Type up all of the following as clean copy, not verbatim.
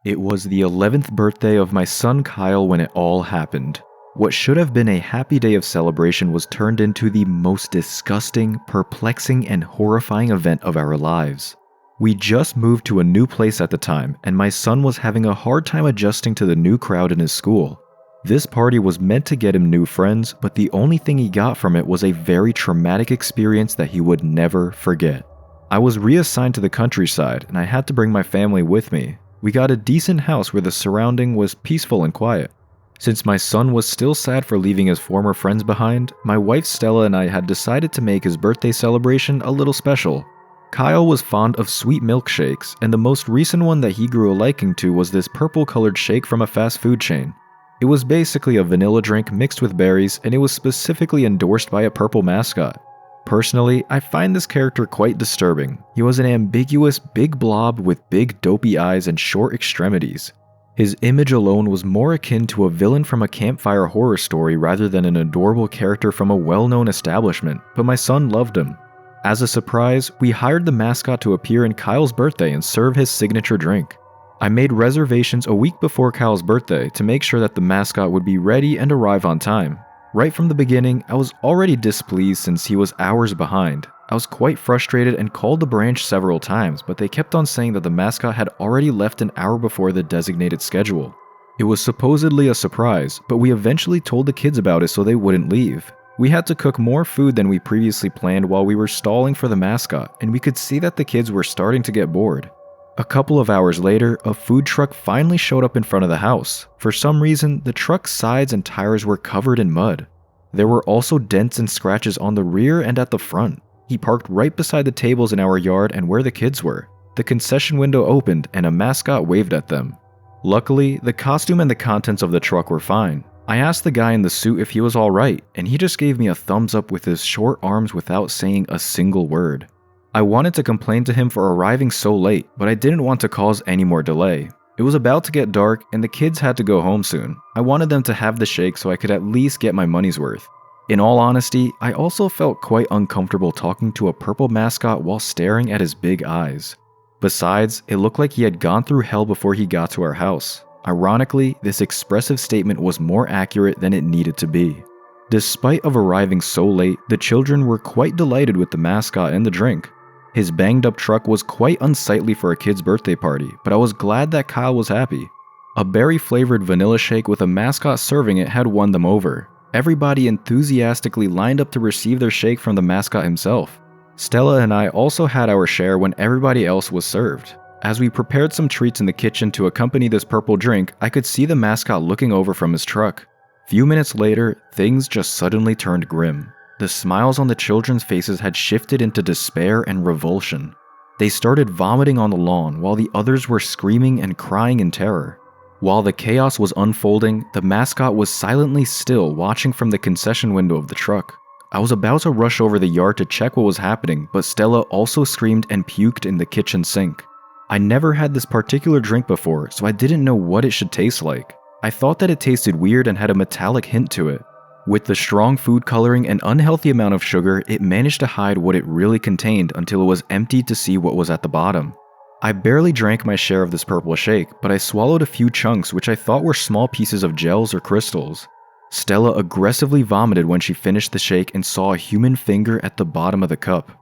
It was the 11th birthday of my son Kyle when it all happened. What should have been a happy day of celebration was turned into the most disgusting, perplexing, and horrifying event of our lives. We just moved to a new place at the time, and my son was having a hard time adjusting to the new crowd in his school. This party was meant to get him new friends, but the only thing he got from it was a very traumatic experience that he would never forget. I was reassigned to the countryside, and I had to bring my family with me. We got a decent house where the surrounding was peaceful and quiet. Since my son was still sad for leaving his former friends behind, my wife Stella and I had decided to make his birthday celebration a little special. Kyle was fond of sweet milkshakes, and the most recent one that he grew a liking to was this purple-colored shake from a fast food chain. It was basically a vanilla drink mixed with berries, and it was specifically endorsed by a purple mascot. Personally, I find this character quite disturbing. He was an ambiguous big blob with big dopey eyes and short extremities. His image alone was more akin to a villain from a campfire horror story rather than an adorable character from a well-known establishment, but my son loved him. As a surprise, we hired the mascot to appear in Kyle's birthday and serve his signature drink. I made reservations a week before Kyle's birthday to make sure that the mascot would be ready and arrive on time. Right from the beginning, I was already displeased since he was hours behind. I was quite frustrated and called the branch several times, but they kept on saying that the mascot had already left an hour before the designated schedule. It was supposedly a surprise, but we eventually told the kids about it so they wouldn't leave. We had to cook more food than we previously planned while we were stalling for the mascot, and we could see that the kids were starting to get bored. A couple of hours later, a food truck finally showed up in front of the house. For some reason, the truck's sides and tires were covered in mud. There were also dents and scratches on the rear and at the front. He parked right beside the tables in our yard and where the kids were. The concession window opened and a mascot waved at them. Luckily, the costume and the contents of the truck were fine. I asked the guy in the suit if he was alright, and he just gave me a thumbs up with his short arms without saying a single word. I wanted to complain to him for arriving so late, but I didn't want to cause any more delay. It was about to get dark, and the kids had to go home soon. I wanted them to have the shake so I could at least get my money's worth. In all honesty, I also felt quite uncomfortable talking to a purple mascot while staring at his big eyes. Besides, it looked like he had gone through hell before he got to our house. Ironically, this expressive statement was more accurate than it needed to be. Despite of arriving so late, the children were quite delighted with the mascot and the drink. His banged up truck was quite unsightly for a kid's birthday party, but I was glad that Kyle was happy. A berry-flavored vanilla shake with a mascot serving it had won them over. Everybody enthusiastically lined up to receive their shake from the mascot himself. Stella and I also had our share when everybody else was served. As we prepared some treats in the kitchen to accompany this purple drink, I could see the mascot looking over from his truck. Few minutes later, things just suddenly turned grim. The smiles on the children's faces had shifted into despair and revulsion. They started vomiting on the lawn while the others were screaming and crying in terror. While the chaos was unfolding, the mascot was silently still watching from the concession window of the truck. I was about to rush over the yard to check what was happening, but Stella also screamed and puked in the kitchen sink. I never had this particular drink before, so I didn't know what it should taste like. I thought that it tasted weird and had a metallic hint to it. With the strong food coloring and unhealthy amount of sugar, it managed to hide what it really contained until it was emptied to see what was at the bottom. I barely drank my share of this purple shake, but I swallowed a few chunks which I thought were small pieces of gels or crystals. Stella aggressively vomited when she finished the shake and saw a human finger at the bottom of the cup.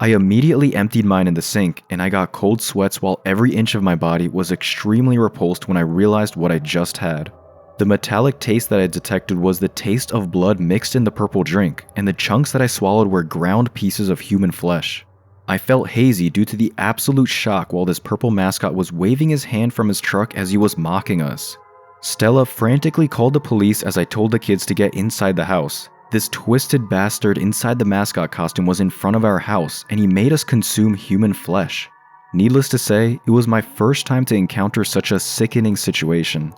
I immediately emptied mine in the sink, and I got cold sweats while every inch of my body was extremely repulsed when I realized what I just had. The metallic taste that I detected was the taste of blood mixed in the purple drink, and the chunks that I swallowed were ground pieces of human flesh. I felt hazy due to the absolute shock while this purple mascot was waving his hand from his truck as he was mocking us. Stella frantically called the police as I told the kids to get inside the house. This twisted bastard inside the mascot costume was in front of our house, and he made us consume human flesh. Needless to say, it was my first time to encounter such a sickening situation.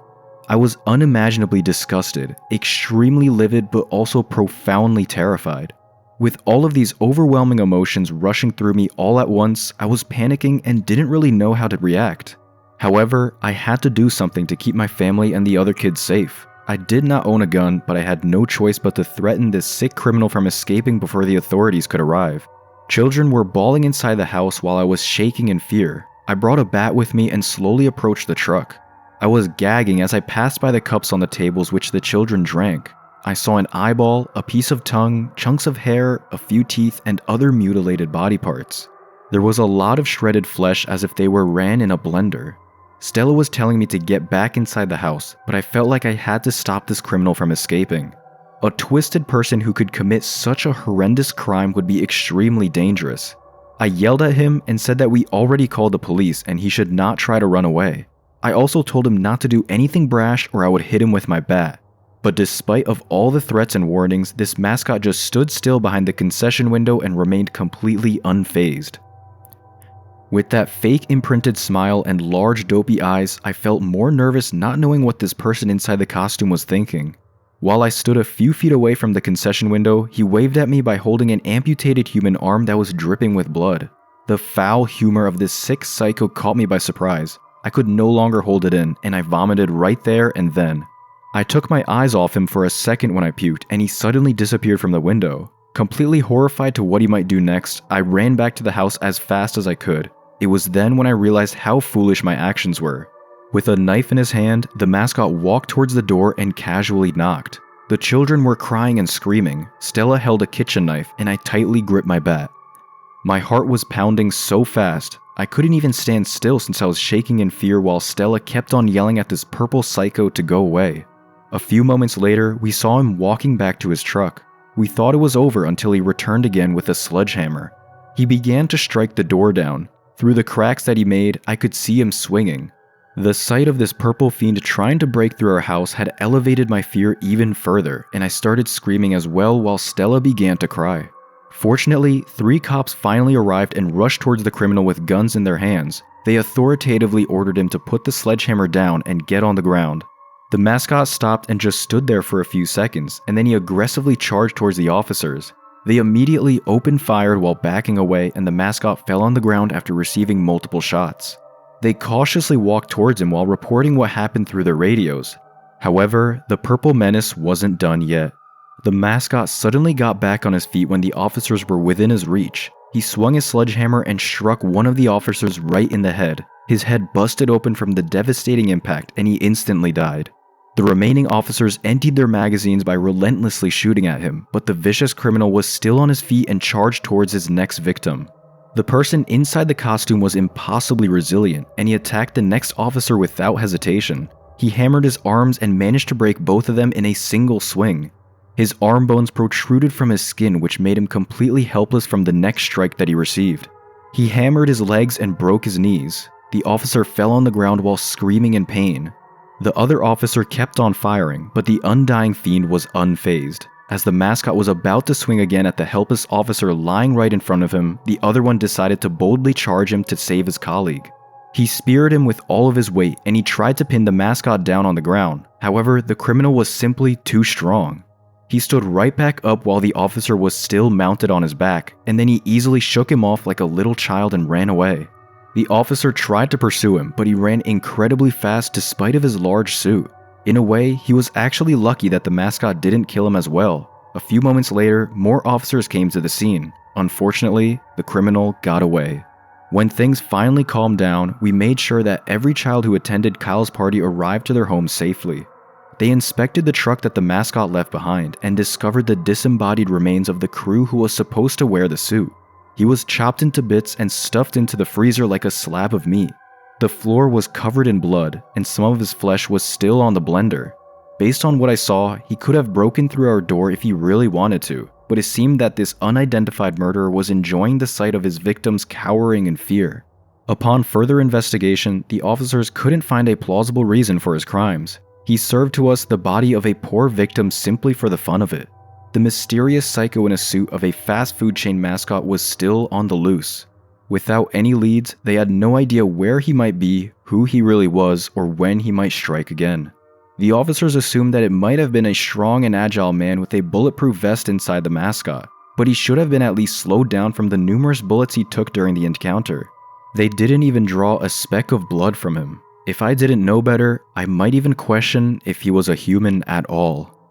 I was unimaginably disgusted, extremely livid, but also profoundly terrified. With all of these overwhelming emotions rushing through me all at once, I was panicking and didn't really know how to react. However, I had to do something to keep my family and the other kids safe. I did not own a gun, but I had no choice but to threaten this sick criminal from escaping before the authorities could arrive. Children were bawling inside the house while I was shaking in fear. I brought a bat with me and slowly approached the truck. I was gagging as I passed by the cups on the tables which the children drank. I saw an eyeball, a piece of tongue, chunks of hair, a few teeth, and other mutilated body parts. There was a lot of shredded flesh as if they were ran in a blender. Stella was telling me to get back inside the house, but I felt like I had to stop this criminal from escaping. A twisted person who could commit such a horrendous crime would be extremely dangerous. I yelled at him and said that we already called the police and he should not try to run away. I also told him not to do anything brash or I would hit him with my bat. But despite of all the threats and warnings, this mascot just stood still behind the concession window and remained completely unfazed. With that fake imprinted smile and large dopey eyes, I felt more nervous not knowing what this person inside the costume was thinking. While I stood a few feet away from the concession window, he waved at me by holding an amputated human arm that was dripping with blood. The foul humor of this sick psycho caught me by surprise. I could no longer hold it in, and I vomited right there and then. I took my eyes off him for a second when I puked, and he suddenly disappeared from the window. Completely horrified to what he might do next, I ran back to the house as fast as I could. It was then when I realized how foolish my actions were. With a knife in his hand, the mascot walked towards the door and casually knocked. The children were crying and screaming. Stella held a kitchen knife, and I tightly gripped my bat. My heart was pounding so fast, I couldn't even stand still since I was shaking in fear while Stella kept on yelling at this purple psycho to go away. A few moments later, we saw him walking back to his truck. We thought it was over until he returned again with a sledgehammer. He began to strike the door down. Through the cracks that he made, I could see him swinging. The sight of this purple fiend trying to break through our house had elevated my fear even further, and I started screaming as well while Stella began to cry. Fortunately, 3 cops finally arrived and rushed towards the criminal with guns in their hands. They authoritatively ordered him to put the sledgehammer down and get on the ground. The mascot stopped and just stood there for a few seconds, and then he aggressively charged towards the officers. They immediately opened fire while backing away, and the mascot fell on the ground after receiving multiple shots. They cautiously walked towards him while reporting what happened through their radios. However, the purple menace wasn't done yet. The mascot suddenly got back on his feet when the officers were within his reach. He swung his sledgehammer and struck one of the officers right in the head. His head busted open from the devastating impact, and he instantly died. The remaining officers emptied their magazines by relentlessly shooting at him, but the vicious criminal was still on his feet and charged towards his next victim. The person inside the costume was impossibly resilient, and he attacked the next officer without hesitation. He hammered his arms and managed to break both of them in a single swing. His arm bones protruded from his skin, which made him completely helpless from the next strike that he received. He hammered his legs and broke his knees. The officer fell on the ground while screaming in pain. The other officer kept on firing, but the undying fiend was unfazed. As the mascot was about to swing again at the helpless officer lying right in front of him, the other one decided to boldly charge him to save his colleague. He speared him with all of his weight, and he tried to pin the mascot down on the ground. However, the criminal was simply too strong. He stood right back up while the officer was still mounted on his back, and then he easily shook him off like a little child and ran away. The officer tried to pursue him, but he ran incredibly fast despite of his large suit. In a way, he was actually lucky that the mascot didn't kill him as well. A few moments later, more officers came to the scene. Unfortunately, the criminal got away. When things finally calmed down, we made sure that every child who attended Kyle's party arrived to their homes safely. They inspected the truck that the mascot left behind and discovered the disembodied remains of the crew who was supposed to wear the suit. He was chopped into bits and stuffed into the freezer like a slab of meat. The floor was covered in blood, and some of his flesh was still on the blender. Based on what I saw, he could have broken through our door if he really wanted to, but it seemed that this unidentified murderer was enjoying the sight of his victims cowering in fear. Upon further investigation, the officers couldn't find a plausible reason for his crimes. He served to us the body of a poor victim simply for the fun of it. The mysterious psycho in a suit of a fast food chain mascot was still on the loose. Without any leads, they had no idea where he might be, who he really was, or when he might strike again. The officers assumed that it might have been a strong and agile man with a bulletproof vest inside the mascot, but he should have been at least slowed down from the numerous bullets he took during the encounter. They didn't even draw a speck of blood from him. If I didn't know better, I might even question if he was a human at all.